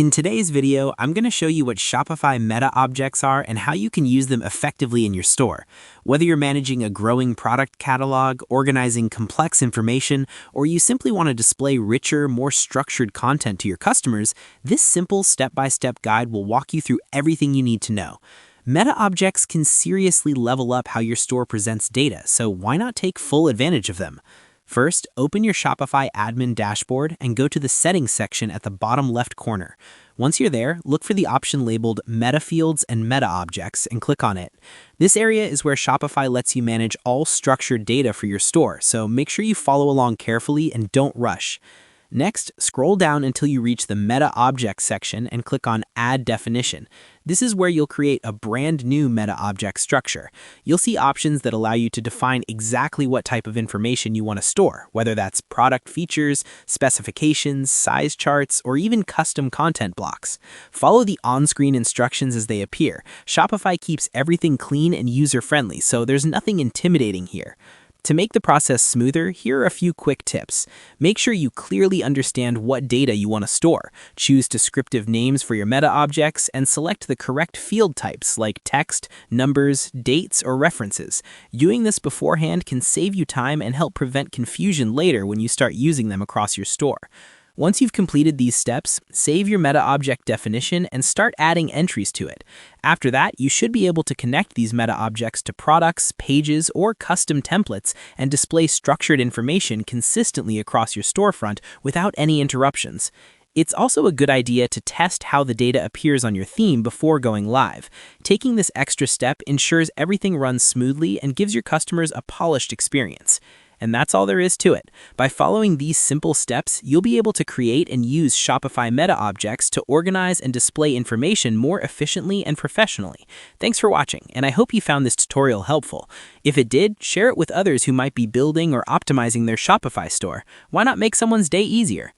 In today's video, I'm going to show you what Shopify Metaobjects are and how you can use them effectively in your store. Whether you're managing a growing product catalog, organizing complex information, or you simply want to display richer, more structured content to your customers, this simple step-by-step guide will walk you through everything you need to know. Metaobjects can seriously level up how your store presents data, so why not take full advantage of them? First, open your Shopify admin dashboard and go to the Settings section at the bottom left corner. Once you're there, look for the option labeled Metafields and Metaobjects and click on it. This area is where Shopify lets you manage all structured data for your store, so make sure you follow along carefully and don't rush. Next, scroll down until you reach the Metaobjects section and click on Add Definition. This is where you'll create a brand new Metaobject structure. You'll see options that allow you to define exactly what type of information you want to store, whether that's product features, specifications, size charts, or even custom content blocks. Follow the on-screen instructions as they appear. Shopify keeps everything clean and user-friendly, so there's nothing intimidating here. To make the process smoother, here are a few quick tips. Make sure you clearly understand what data you want to store. Choose descriptive names for your meta objects and select the correct field types like text, numbers, dates, or references. Doing this beforehand can save you time and help prevent confusion later when you start using them across your store. Once you've completed these steps, save your meta object definition and start adding entries to it. After that, you should be able to connect these meta objects to products, pages, or custom templates and display structured information consistently across your storefront without any interruptions. It's also a good idea to test how the data appears on your theme before going live. Taking this extra step ensures everything runs smoothly and gives your customers a polished experience. And that's all there is to it. By following these simple steps, you'll be able to create and use Shopify Metaobjects to organize and display information more efficiently and professionally. Thanks for watching, and I hope you found this tutorial helpful. If it did, share it with others who might be building or optimizing their Shopify store. Why not make someone's day easier?